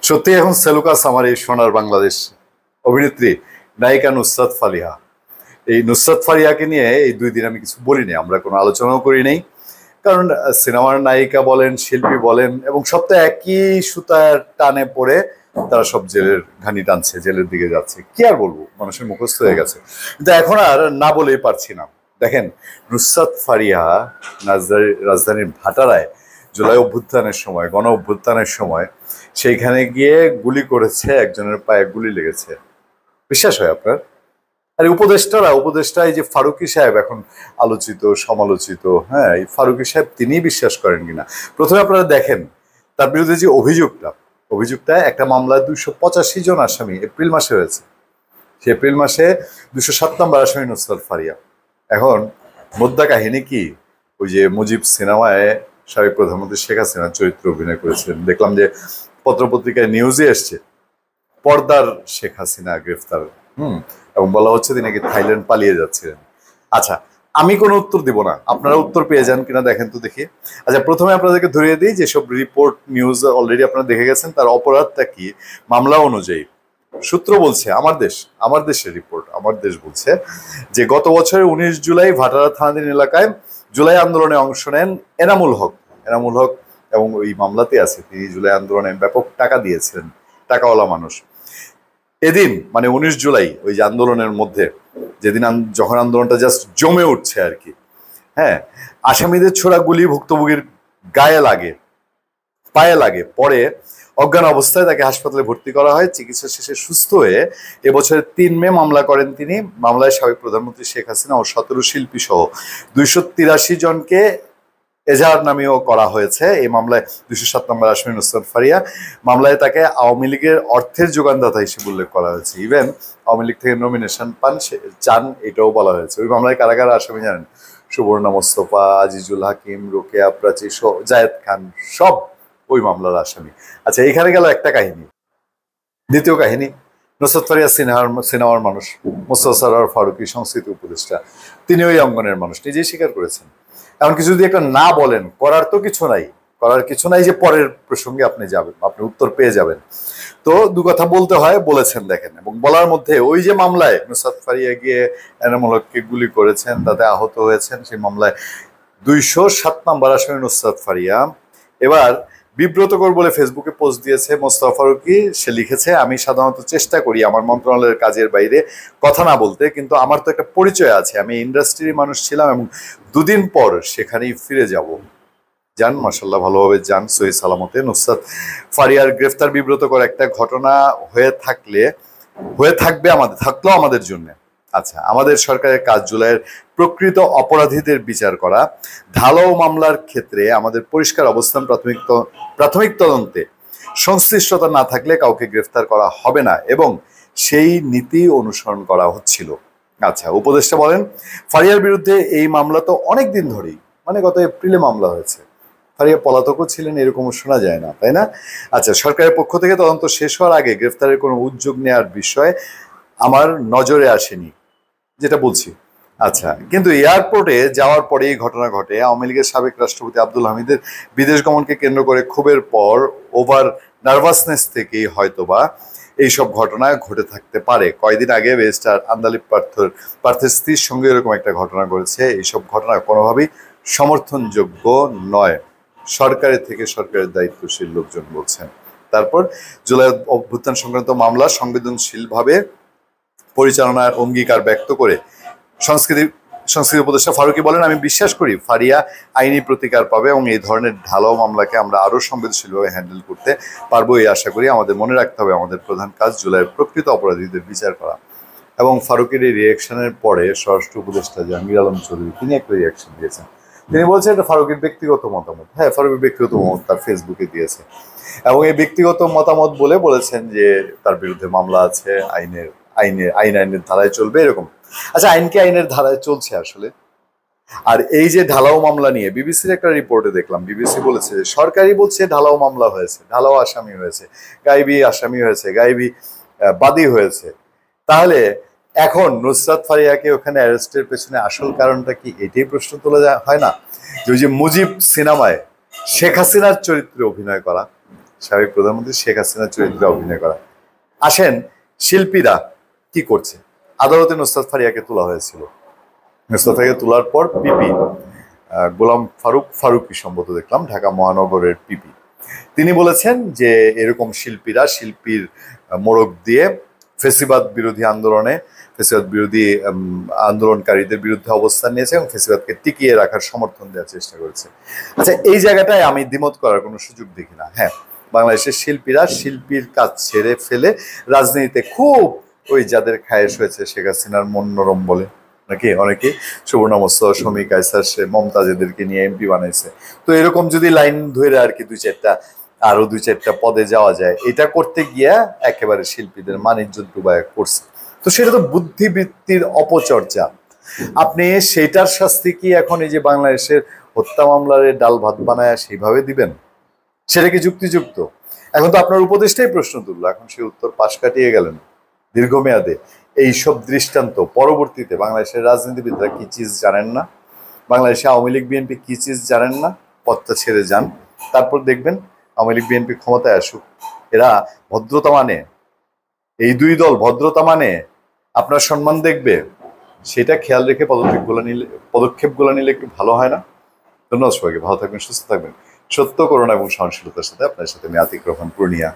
সত্যি এখন সেলুকাস আমার এই সোনার বাংলাদেশ অভিনেত্রী নায়িকা নুসরাত ফারিয়া। এই নুসরাত ফারিয়াকে নিয়ে এই 2 দিন আমি কিছু বলিনি, আমরা কোনো আলোচনাও করি নাই। কারণ সিনেমার নায়িকা বলেন, শিল্পী বলেন, এবং সব তো একই সুতার টানে পড়ে তারা সব জেলের ঘানি টানছে, জেলের দিকে যাচ্ছে। কি আর বলবো, মানুষের মুখস্থ হয়ে গেছে। কিন্তু এখন আর না বলেই পারছি না। দেখেন, নুসরাত ফারিয়া রাজধানীর ভাটারায় জুলাই অভ্যুত্থানের সময়, গণ অভ্যুত্থানের সময় সেইখানে গিয়ে গুলি করেছে, একজনের পায়ে গুলি লেগেছে। বিশ্বাস হয় আপনার? আর উপদেষ্টা এই যে ফারুকী সাহেব এখন আলোচিত সমালোচিত, হ্যাঁ, এই ফারুকী সাহেব তিনি বিশ্বাস করেন কিনা। প্রথমে আপনারা দেখেন তার বিরুদ্ধে যে অভিযোগটা একটা মামলায় 285 জন আসামি এপ্রিল মাসে হয়েছে। সে এপ্রিল মাসে 207 নম্বর আসামি নুসরাত ফারিয়া। এখন মোদ্দা কাহিনী কি, ওই যে মুজিব সিনেমায় সাবেক প্রধানমন্ত্রী শেখ হাসিনার চরিত্র অভিনয় করেছিলেন। দেখলাম যে পত্রপত্রিকায় নিউজে এসছে পর্দার শেখ হাসিনা গ্রেফতার, এবং বলা হচ্ছে তিনি নাকি থাইল্যান্ড পালিয়ে যাচ্ছিলেন। আচ্ছা, আমি কোনো উত্তর দিব না, আপনারা উত্তর পেয়ে যান কিনা দেখেন তো দেখি। আচ্ছা, প্রথমে আপনাদেরকে ধরিয়ে দিই, যেসব রিপোর্ট নিউজ অলরেডি আপনারা দেখে গেছেন তার অপরাধটা কি। মামলা অনুযায়ী সূত্র বলছে, আমার দেশের রিপোর্ট, আমার দেশ বলছে যে গত বছরের 19 জুলাই ভাটারা থানাধীন এলাকায় জুলাই আন্দোলনে অংশ নেন এনামুল হক। এবং ওই মামলাতে আছে তিনি জুলাই আন্দোলনে ব্যাপক টাকা দিয়েছিলেন, টাকাওয়ালা মানুষ। এদিন মানে 19 জুলাই, ওই যে আন্দোলনের মধ্যে যেদিন যখন আন্দোলনটা জাস্ট জমে উঠছে আর কি, হ্যাঁ, আসামিদের ছোড়া গুলি ভুক্তভোগীর গায়ে লাগে, পায়ে লাগে। পরে অজ্ঞান অবস্থায় তাকে হাসপাতালে ভর্তি করা হয়। চিকিৎসা শেষে সুস্থ হয়ে এবছরের 3 মে মামলা করেন তিনি। মামলায় সাবেক প্রধানমন্ত্রী শেখ হাসিনা ও 17 শিল্পী সহ 283 জনকে এজাহার নামেও করা হয়েছে। এই মামলায় 207 নম্বর আসামি নুসরাত ফারিয়া। মামলায় তাকে আওয়ামী লীগের অর্থের যোগানদাতা হিসেবে উল্লেখ করা হয়েছে। ইভেন আওয়ামী লীগ থেকে নমিনেশন চান, এটাও বলা হয়েছে। ওই মামলায় কারা কারা আসামি জানেন? সুবর্ণা মোস্তফা, আজিজুল হাকিম, রোকেয়া প্রাচী, জায়েদ খান, সব ওই মামলার আসামি। আচ্ছা, এখানে গেল একটা কাহিনী। দ্বিতীয় কাহিনী, নুসরাত ফারিয়া সিনেমার মানুষ, মোস্তফা সরোয়ার ফারুকী সংস্কৃতি উপদেষ্টা, তিনি ওই অঙ্গনের মানুষ, নিজেই স্বীকার করেছেন। এমনকি যদি একটা না বলেন, করার কিছু নাই যে পরের প্রসঙ্গে আপনি যাবেন, আপনি উত্তর পেয়ে যাবেন। তো 2 কথা বলতে হয়, বলেছেন দেখেন। এবং বলার মধ্যে ওই যে মামলায় নুসরাত ফারিয়া গিয়ে এনামুল হককে গুলি করেছেন, তাতে আহত হয়েছেন, সেই মামলায় 207 নম্বর আসামি নুসরাত ফারিয়া। এবার বিব্রতকর বলে ফেসবুকে পোস্ট দিয়েছে মোস্তফা ফারুকী। সে লিখেছে, আমি সাধারণত চেষ্টা করি আমার মন্ত্রণালয়ের কাজের বাইরে কথা না বলতে, কিন্তু আমার তো একটা পরিচয় আছে, আমি ইন্ডাস্ট্রির মানুষ ছিলাম এবং 2 দিন পর সেখানেই ফিরে যাব। যান, মাশাআল্লাহ, ভালোভাবে যান, সহি সালামতে। নুসরাত ফারিয়ার গ্রেফতার বিব্রতকর একটা ঘটনা থাকলো আমাদের জন্য। আচ্ছা, আমাদের সরকারের কাজ জুলাইয়ের প্রকৃত অপরাধীদের বিচার করা। ঢালাও মামলার ক্ষেত্রে আমাদের পরিষ্কার অবস্থান, প্রাথমিক তদন্তে সংশ্লিষ্টতা না থাকলে কাউকে গ্রেফতার করা হবে না, এবং সেই নীতি অনুসরণ করা হচ্ছিল। আচ্ছা, উপদেষ্টা বলেন, ফারিয়ার বিরুদ্ধে এই মামলা তো অনেক দিন ধরেই, মানে গত এপ্রিলে মামলা হয়েছে। ফারিয়া পলাতকও ছিলেন এরকমও শোনা যায় না, তাই না? আচ্ছা, সরকারের পক্ষ থেকে তদন্ত শেষ হওয়ার আগে গ্রেফতারের কোনো উদ্যোগ নেওয়ার বিষয় আমার নজরে আসেনি, যেটা বলছি। আচ্ছা, কিন্তু এয়ারপোর্টে যাওয়ার পরে এই ঘটনা ঘটে। আওয়ামী লীগের সাবেক রাষ্ট্রপতি আব্দুল হামিদের বিদেশ গমনকে কেন্দ্র করে ক্ষোভের পর ওভার নার্ভাসনেস থেকেই হয়তোবা এইসব ঘটনা ঘটে থাকতে পারে। কয়েকদিন আগে ব্যারিস্টার আন্দালিব পার্থের স্ত্রীর সঙ্গে এরকম একটা ঘটনা ঘটেছে। এইসব ঘটনা কোনোভাবেই সমর্থনযোগ্য নয়, সরকারের দায়িত্বশীল লোকজন বলছেন। তারপর জুলাই অভ্যুত্থান সংক্রান্ত মামলা সংবেদনশীলভাবে পরিচালনার অঙ্গীকার ব্যক্ত করে সংস্কৃতি উপদেষ্টা ফারুকী বলেন, আমি বিশ্বাস করি ফারিয়া আইনি প্রতিকার পাবে এবং এই ধরনের ঢালাও মামলাকে আমরা আরো সংবেদনশীলভাবে হ্যান্ডেল করতে পারবো, এই আশা করি। আমাদের মনে রাখতে হবে, আমাদের প্রধান কাজ জুলাইয়ের প্রকৃত অপরাধীদের বিচার করা। এবং ফারুকের এই রিয়াকশনের পরে স্বরাষ্ট্র উপদেষ্টা জাহাঙ্গীর আলম চৌধুরী তিনি একটা রিয়াকশন দিয়েছেন। তিনি বলছেন এটা ফারুকের ব্যক্তিগত মতামত। হ্যাঁ, ফারুকের ব্যক্তিগত মতামত তার ফেসবুকে দিয়েছে, এবং এই ব্যক্তিগত মতামত বলেছেন যে তার বিরুদ্ধে মামলা আছে, আইনের ধারায় চলবে, এরকম। আচ্ছা, আইনের ধারায় চলছে আসলে। আর এই যে ঢালাও মামলা নিয়ে বিবিসির একটা রিপোর্টে দেখলাম, বিবিসি বলেছে সরকারই বলছে ঢালাও মামলা হয়েছে, ঢালাও আসামি হয়েছে, গায়েবী আসামি হয়েছে, গায়েবী বাদী হয়েছে। তাহলে এখন নুসরাত ফারিয়াকে ওখানে অ্যারেস্টের পেছনে আসল কারণটা কি, এটাই প্রশ্ন তোলা হয় না? যে ওই যে মুজিব সিনেমায় শেখ হাসিনার চরিত্রে অভিনয় করা, সাবেক প্রধানমন্ত্রী শেখ হাসিনার চরিত্রে অভিনয় করা। আসেন শিল্পীরা কি করছে। আদালতে নুসরাত ফারিয়াকে তোলা হয়েছিল। নুসরাত ফারিয়াকে তোলার পর পিপি গোলাম ফারুকি সম্ভবত দেখলাম, ঢাকা মহানগরের পিপি, তিনি বলেছেন যে এরকম শিল্পীর মোড়ক দিয়ে ফেসিবাদ বিরোধী আন্দোলনকারীদের বিরুদ্ধে অবস্থান নিয়েছে এবং ফেসিবাদকে টিকিয়ে রাখার সমর্থন দেওয়ার চেষ্টা করেছে। আচ্ছা, এই জায়গাটায় আমি দ্বিমত করার কোনো সুযোগ দেখি না। হ্যাঁ, বাংলাদেশের শিল্পীরা শিল্পীর কাজ ছেড়ে ফেলে রাজনীতিতে খুব ওই যাদের খায়েশ হয়েছে শেখ হাসিনার মনোরম বলে নাকি অনেকে সুবর্ণ মৎস্য, শমী কায়সার, সে মমতাজ এদেরকে নিয়ে এমপি বানাইছে। তো এরকম যদি লাইন ধরে আর কি আরো দুই চারটা পদে যাওয়া যায়, এটা করতে গিয়া একেবারে শিল্পীদের মানিজ্য ডুবায় করছে। তো সেটা তো বুদ্ধিবৃত্তির অপচর্চা। আপনি সেটার শাস্তি কি এখন এই যে বাংলাদেশের হত্যা মামলার ডাল ভাত বানায় সেইভাবে দিবেন? সেটা কি যুক্তিযুক্ত? এখন তো আপনার উপদেষ্টাই প্রশ্ন তুললো, এখন সে উত্তর পাশ কাটিয়ে গেলেন। দীর্ঘমেয়াদে এইসব দৃষ্টান্ত পরবর্তীতে বাংলাদেশের রাজনীতিবিদরা কি চিজ জানেন না, বাংলাদেশে আওয়ামী লীগ বিএনপি কি চিজ জানেন না, পথটা ছেড়ে যান। তারপর দেখবেন আওয়ামী লীগ বিএনপি ক্ষমতায় আসুক, এরা ভদ্রতা মানে, এই দুই দল ভদ্রতা মানে আপনার সম্মান দেখবে, সেটা খেয়াল রেখে পদক্ষেপগুলো নিলে একটু ভালো হয় না? ধন্যবাদ সবাইকে, ভালো থাকবেন, সুস্থ থাকবেন। সত্য, করুণা এবং সহনশীলতার সাথে আপনার সাথে আমি আতিক রহমান পূর্ণিয়া।